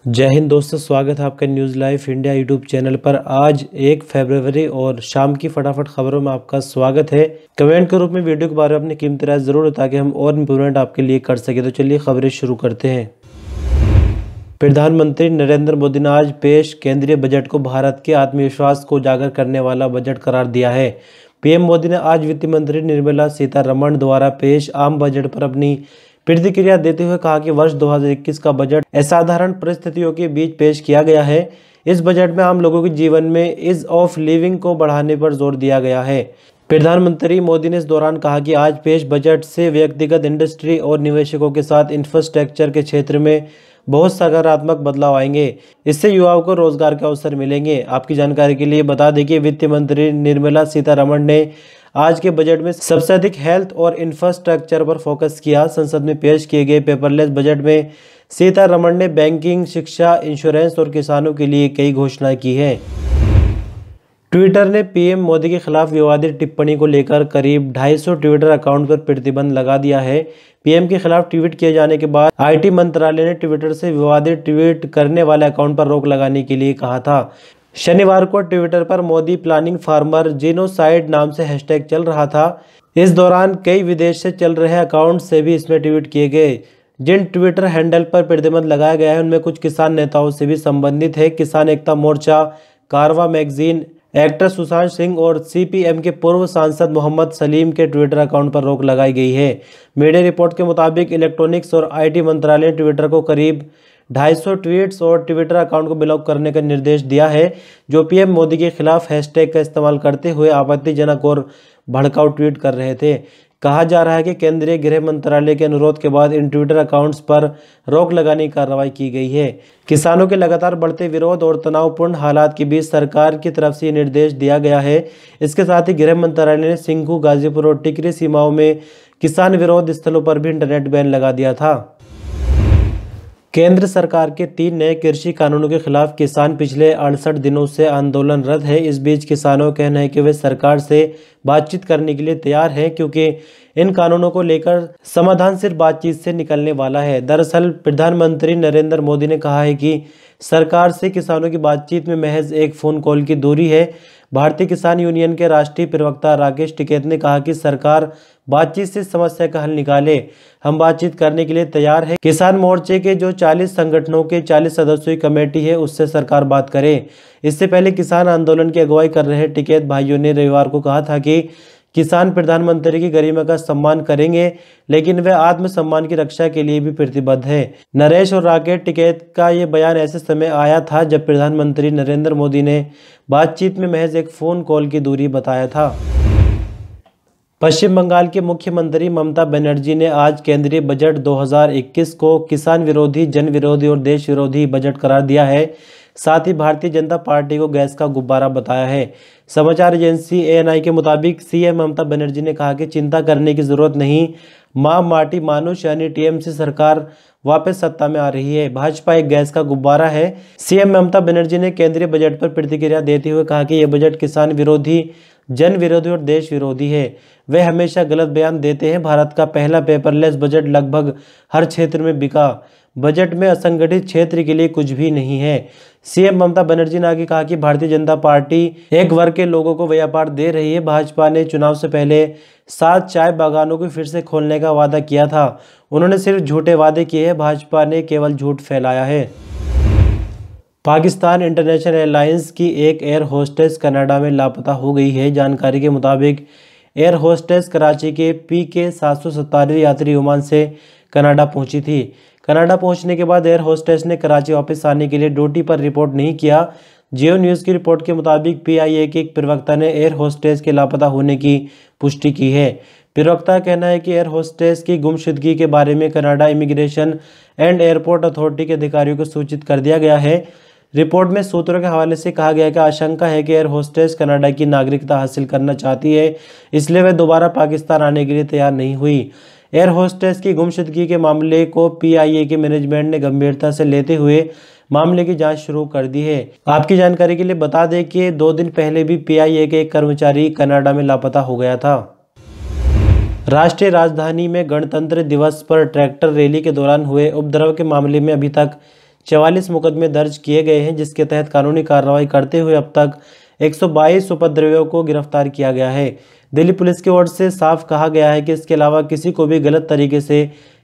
जय हिंद दोस्तों, स्वागत है आपका news live India YouTube channel पर। आज 1 फरवरी और शाम की फटाफट खबरों में आपका स्वागत है। कमेंट के रूप में वीडियो के बारे में अपनी कीमती राय जरूर हो ताकि हम और इम्प्रूवमेंट आपके लिए कर सके। तो चलिए खबरें शुरू करते हैं। प्रधानमंत्री नरेंद्र मोदी ने आज पेश केंद्रीय बजट को भारत के आत्मविश्वास को उजागर करने वाला बजट करार दिया है। पीएम मोदी ने आज वित्त मंत्री निर्मला सीतारमण द्वारा पेश आम बजट पर अपनी प्रतिक्रिया देते हुए कहा कि वर्ष 2021 का बजट असाधारण परिस्थितियों के बीच पेश किया गया है। इस बजट में आम लोगों के जीवन में ईज ऑफ लिविंग को बढ़ाने पर जोर दिया गया है। प्रधानमंत्री मोदी ने इस दौरान कहा कि आज पेश बजट से व्यक्तिगत, इंडस्ट्री और निवेशकों के साथ इंफ्रास्ट्रक्चर के क्षेत्र में बहुत सकारात्मक बदलाव आएंगे। इससे युवाओं को रोजगार के अवसर मिलेंगे। आपकी जानकारी के लिए बता दें कि वित्त मंत्री निर्मला सीतारमण ने आज के बजट में सबसे अधिक हेल्थ और इंफ्रास्ट्रक्चर पर फोकस किया। संसद में पेश किए गए पेपरलेस बजट में सीतारमण ने बैंकिंग, शिक्षा, इंश्योरेंस और किसानों के लिए कई घोषणाएं की हैं। ट्विटर ने पीएम मोदी के खिलाफ विवादित टिप्पणी को लेकर करीब 250 ट्विटर अकाउंट पर प्रतिबंध लगा दिया है। पीएम के खिलाफ ट्वीट किए जाने के बाद आईटी मंत्रालय ने ट्विटर से विवादित ट्वीट करने वाले अकाउंट पर रोक लगाने के लिए कहा था। शनिवार को ट्विटर पर मोदी प्लानिंग फार्मर जेनोसाइड नाम से हैशटैग चल रहा था। इस दौरान कई विदेश से चल रहे अकाउंट से भी इसमें ट्वीट किए गए। जिन ट्विटर हैंडल पर प्रतिबंध लगाया गया है उनमें कुछ किसान नेताओं से भी संबंधित है। किसान एकता मोर्चा, कारवा मैगजीन, एक्टर सुशांत सिंह और सीपीएम के पूर्व सांसद मोहम्मद सलीम के ट्विटर अकाउंट पर रोक लगाई गई है। मीडिया रिपोर्ट के मुताबिक इलेक्ट्रॉनिक्स और आईटी मंत्रालय ने ट्विटर को करीब 250 ट्वीट्स और ट्विटर अकाउंट को ब्लॉक करने का निर्देश दिया है, जो पीएम मोदी के खिलाफ हैशटैग का इस्तेमाल करते हुए आपत्तिजनक और भड़काऊ ट्वीट कर रहे थे। कहा जा रहा है कि केंद्रीय गृह मंत्रालय के अनुरोध के बाद इन ट्विटर अकाउंट्स पर रोक लगाने की कार्रवाई की गई है। किसानों के लगातार बढ़ते विरोध और तनावपूर्ण हालात के बीच सरकार की तरफ से ये निर्देश दिया गया है। इसके साथ ही गृह मंत्रालय ने सिंघू, गाजीपुर और टिकरी सीमाओं में किसान विरोध स्थलों पर भी इंटरनेट बैन लगा दिया था। केंद्र सरकार के 3 नए कृषि कानूनों के खिलाफ किसान पिछले 68 दिनों से आंदोलनरत है। इस बीच किसानों का कहना है कि वे सरकार से बातचीत करने के लिए तैयार हैं, क्योंकि इन कानूनों को लेकर समाधान सिर्फ बातचीत से निकलने वाला है। दरअसल प्रधानमंत्री नरेंद्र मोदी ने कहा है कि सरकार से किसानों की बातचीत में महज एक फ़ोन कॉल की दूरी है। भारतीय किसान यूनियन के राष्ट्रीय प्रवक्ता राकेश टिकैत ने कहा कि सरकार बातचीत से समस्या का हल निकाले। हम बातचीत करने के लिए तैयार है। किसान मोर्चे के जो 40 संगठनों के 40 सदस्यों की कमेटी है उससे सरकार बात करे। इससे पहले किसान आंदोलन की अगुवाई कर रहे टिकैत भाइयों ने रविवार को कहा था कि किसान प्रधानमंत्री की गरिमा का सम्मान करेंगे, लेकिन वे आत्मसम्मान की रक्षा के लिए भी प्रतिबद्ध है। नरेश और राकेश टिकैत का ये बयान ऐसे समय आया था जब प्रधानमंत्री नरेंद्र मोदी ने बातचीत में महज एक फ़ोन कॉल की दूरी बताया था। पश्चिम बंगाल के मुख्यमंत्री ममता बनर्जी ने आज केंद्रीय बजट 2021 को किसान विरोधी, जन विरोधी और देश विरोधी बजट करार दिया है। साथ ही भारतीय जनता पार्टी को गैस का गुब्बारा बताया है। समाचार एजेंसी एएनआई के मुताबिक सीएम ममता बनर्जी ने कहा कि चिंता करने की जरूरत नहीं, मां माटी मानुष यानी टीएमसी सरकार वापस सत्ता में आ रही है। भाजपा एक गैस का गुब्बारा है। सीएम ममता बनर्जी ने केंद्रीय बजट पर प्रतिक्रिया देते हुए कहा कि यह बजट किसान विरोधी, जन विरोधी और देश विरोधी है। वे हमेशा गलत बयान देते हैं। भारत का पहला पेपरलेस बजट लगभग हर क्षेत्र में बिका। बजट में असंगठित क्षेत्र के लिए कुछ भी नहीं है। सीएम ममता बनर्जी ने आगे कहा कि भारतीय जनता पार्टी एक वर्ग के लोगों को व्यापार दे रही है। भाजपा ने चुनाव से पहले 7 चाय बागानों को फिर से खोलने का वादा किया था। उन्होंने सिर्फ झूठे वादे किए हैं। भाजपा ने केवल झूठ फैलाया है। पाकिस्तान इंटरनेशनल एयरलाइंस की एक एयर होस्टेस कनाडा में लापता हो गई है। जानकारी के मुताबिक एयर होस्टेस कराची के PK 747 यात्री विमान से कनाडा पहुंची थी। कनाडा पहुंचने के बाद एयर होस्टेस ने कराची वापस आने के लिए ड्यूटी पर रिपोर्ट नहीं किया। जियो न्यूज़ की रिपोर्ट के मुताबिक PIA के एक प्रवक्ता ने एयर होस्टेस के लापता होने की पुष्टि की है। प्रवक्ता का कहना है कि एयर होस्टेस की गुमशुदगी के बारे में Canada immigration and airport authority के अधिकारियों को सूचित कर दिया गया है। रिपोर्ट में सूत्रों के हवाले से कहा गया कि आशंका है कि एयर होस्टेस कनाडा की नागरिकता हासिल करना चाहती है, इसलिए वह दोबारा पाकिस्तान आने के लिए तैयार नहीं हुई। एयर होस्टेस की गुमशुदगी के मामले को PIA के मैनेजमेंट ने गंभीरता से लेते हुए मामले की जांच शुरू कर दी है। आपकी जानकारी के लिए बता दें कि 2 दिन पहले भी PIA के एक कर्मचारी कनाडा में लापता हो गया था। राष्ट्रीय राजधानी में गणतंत्र दिवस पर ट्रैक्टर रैली के दौरान हुए उपद्रव के मामले में अभी तक 44 मुकदमे दर्ज किए गए हैं, जिसके तहत कानूनी कार्रवाई करते हुए अब तक 122 उपद्रवियों को गिरफ्तार किया गया है। दिल्ली पुलिस की ओर से साफ कहा गया है कि इसके अलावा किसी को भी गलत तरीके से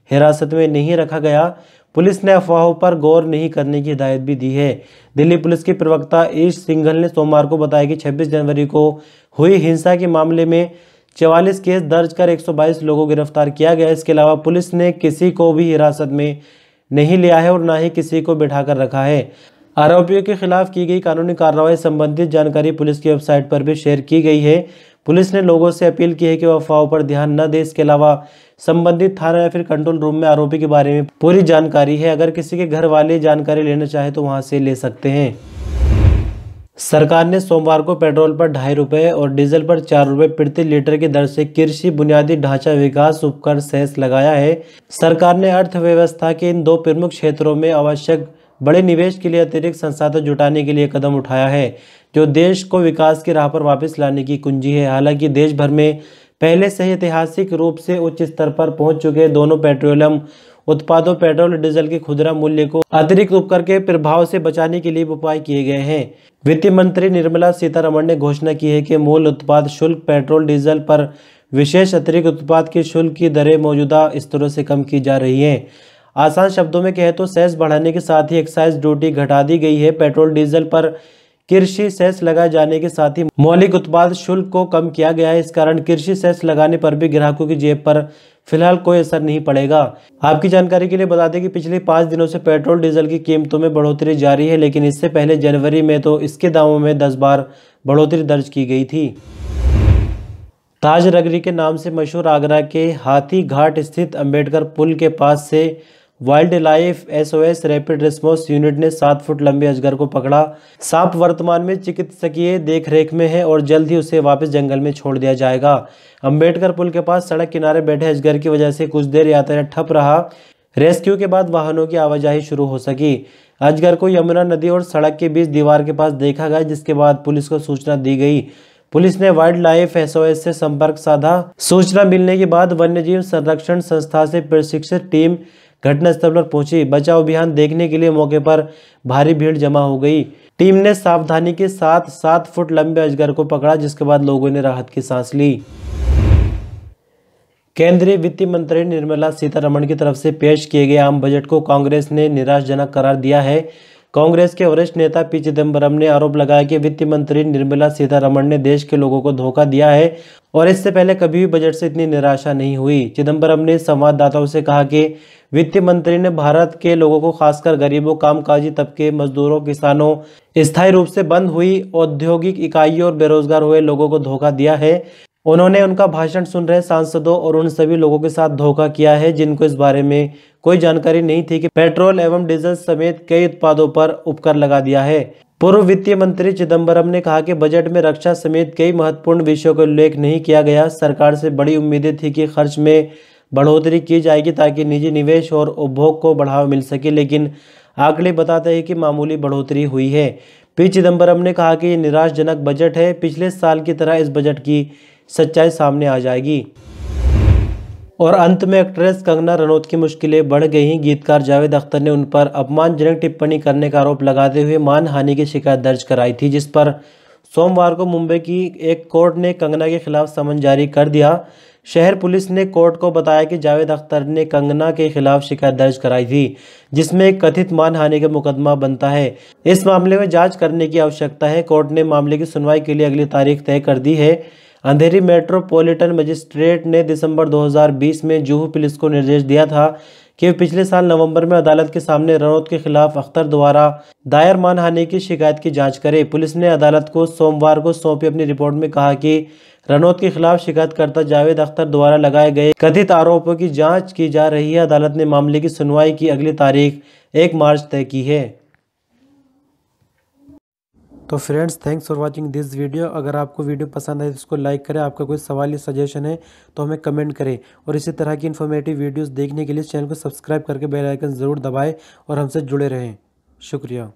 हिरासत में नहीं रखा गया। पुलिस ने अफवाहों पर गौर नहीं करने की हिदायत भी दी है। दिल्ली पुलिस के प्रवक्ता ईश सिंघल ने सोमवार को बताया कि 26 जनवरी को हुई हिंसा के मामले में 44 केस दर्ज कर 122 लोगों को गिरफ्तार किया गया। इसके अलावा पुलिस ने किसी को भी हिरासत में नहीं लिया है और न ही किसी को बिठाकर रखा है। आरोपियों के खिलाफ की गई कानूनी कार्रवाई संबंधित जानकारी पुलिस की वेबसाइट पर भी शेयर की गई है। पुलिस ने लोगों से अपील की है कि वह अफवाहों पर ध्यान न दें। इसके अलावा संबंधित थाना या फिर कंट्रोल रूम में आरोपी के बारे में पूरी जानकारी है। अगर किसी के घर वाले जानकारी लेना चाहे तो वहां से ले सकते हैं। सरकार ने सोमवार को पेट्रोल पर 2.5 रुपये और डीजल पर 4 रुपये प्रति लीटर की दर से कृषि बुनियादी ढांचा विकास उपकर सेस लगाया है। सरकार ने अर्थव्यवस्था के इन दो प्रमुख क्षेत्रों में आवश्यक बड़े निवेश के लिए अतिरिक्त संसाधन जुटाने के लिए कदम उठाया है, जो देश को विकास की राह पर वापस लाने की कुंजी है। हालांकि देश भर में पहले से ही ऐतिहासिक रूप से उच्च स्तर पर पहुंच चुके दोनों पेट्रोलियम उत्पादों पेट्रोल और डीजल के खुदरा मूल्य को अतिरिक्त उपकर के प्रभाव से बचाने के लिए उपाय किए गए हैं। वित्त मंत्री निर्मला सीतारमण ने घोषणा की है कि मूल उत्पाद शुल्क पेट्रोल डीजल पर विशेष अतिरिक्त उत्पाद की शुल्क की दरें मौजूदा स्तरों से कम की जा रही हैं। आसान शब्दों में कहें तो सेस बढ़ाने के साथ ही एक्साइज ड्यूटी घटा दी गई है। पेट्रोल डीजल पर कृषि सेस लगाए जाने के साथ ही मौलिक उत्पाद शुल्क को कम किया गया है। इस कारण कृषि सेस लगाने पर भी ग्राहकों की जेब पर फिलहाल कोई असर नहीं पड़ेगा। आपकी जानकारी के लिए बता दें कि पिछले 5 दिनों से पेट्रोल डीजल की कीमतों में बढ़ोतरी जारी है, लेकिन इससे पहले जनवरी में तो इसके दामों में 10 बार बढ़ोतरी दर्ज की गई थी। ताज नगरी के नाम से मशहूर आगरा के हाथी घाट स्थित अंबेडकर पुल के पास से wild life SOS rapid response unit ने 7 फुट लंबे अजगर को पकड़ा। सांप वर्तमान में चिकित्सकीय देखरेख में है और जल्द ही उसे वापस जंगल में छोड़ दिया जाएगा। अंबेडकर पुल के पास सड़क किनारे बैठे अजगर की वजह से कुछ देर यातायात ठप रहा। रेस्क्यू के बाद वाहनों की आवाजाही शुरू हो सकी। अजगर को यमुना नदी और सड़क के बीच दीवार के पास देखा गया, जिसके बाद पुलिस को सूचना दी गई। पुलिस ने वाइल्ड लाइफ SOS से संपर्क साधा। सूचना मिलने के बाद वन्यजीव संरक्षण संस्था से प्रशिक्षित टीम घटनास्थल पर पहुंची। बचाव अभियान देखने के लिए मौके पर भारी भीड़ जमा हो गई। टीम ने सावधानी के साथ 7 फुट लंबे अजगर को पकड़ा, जिसके बाद लोगों ने राहत की सांस ली। केंद्रीय वित्त मंत्री निर्मला सीतारमण की तरफ से पेश किए गए आम बजट को कांग्रेस ने निराशाजनक करार दिया है। कांग्रेस के वरिष्ठ नेता पी चिदम्बरम ने आरोप लगाया कि वित्त मंत्री निर्मला सीतारमण ने देश के लोगों को धोखा दिया है और इससे पहले कभी भी बजट से इतनी निराशा नहीं हुई। चिदम्बरम ने संवाददाताओं से कहा कि वित्त मंत्री ने भारत के लोगों को, खासकर गरीबों, कामकाजी तबके, मजदूरों, किसानों, स्थायी रूप से बंद हुई औद्योगिक इकाइयों और बेरोजगार हुए लोगों को धोखा दिया है। उन्होंने उनका भाषण सुन रहे सांसदों और उन सभी लोगों के साथ धोखा किया है जिनको इस बारे में कोई जानकारी नहीं थी कि पेट्रोल एवं डीजल समेत कई उत्पादों पर उपकर लगा दिया है। पूर्व वित्तीय मंत्री चिदम्बरम ने कहा कि बजट में रक्षा समेत कई महत्वपूर्ण विषयों का उल्लेख नहीं किया गया। सरकार से बड़ी उम्मीदें थी कि खर्च में बढ़ोतरी की जाएगी ताकि निजी निवेश और उपभोग को बढ़ावा मिल सके, लेकिन आंकड़े बताते हैं कि मामूली बढ़ोतरी हुई है। पी चिदम्बरम ने कहा कि ये निराशाजनक बजट है। पिछले साल की तरह इस बजट की सच्चाई सामने आ जाएगी। और अंत में एक्ट्रेस कंगना रनौत की मुश्किलें बढ़ गई। गीतकार जावेद अख्तर ने उन पर अपमानजनक टिप्पणी करने का आरोप लगाते हुए मानहानि की शिकायत दर्ज कराई थी, जिस पर सोमवार को मुंबई की एक कोर्ट ने कंगना के खिलाफ समन जारी कर दिया। शहर पुलिस ने कोर्ट को बताया कि जावेद अख्तर ने कंगना के खिलाफ शिकायत दर्ज कराई थी, जिसमें एक कथित मानहानि का मुकदमा बनता है। इस मामले में जांच करने की आवश्यकता है। कोर्ट ने मामले की सुनवाई के लिए अगली तारीख तय कर दी है। अंधेरी मेट्रोपॉलिटन मजिस्ट्रेट ने दिसंबर 2020 में जुहू पुलिस को निर्देश दिया था कि पिछले साल नवंबर में अदालत के सामने रनौत के खिलाफ अख्तर द्वारा दायर मानहानि की शिकायत की जांच करे। पुलिस ने अदालत को सोमवार को सौंपी अपनी रिपोर्ट में कहा कि रनौत के खिलाफ शिकायतकर्ता जावेद अख्तर द्वारा लगाए गए कथित आरोपों की जांच की जा रही है। अदालत ने मामले की सुनवाई की अगली तारीख 1 मार्च तय की है। तो friends, thanks for watching this video. अगर आपको वीडियो पसंद आए तो इसको लाइक करें। आपका कोई सवाल या सजेशन है तो हमें कमेंट करें और इसी तरह की इन्फॉर्मेटिव वीडियोस देखने के लिए चैनल को सब्सक्राइब करके बेल आइकन ज़रूर दबाएं और हमसे जुड़े रहें। शुक्रिया।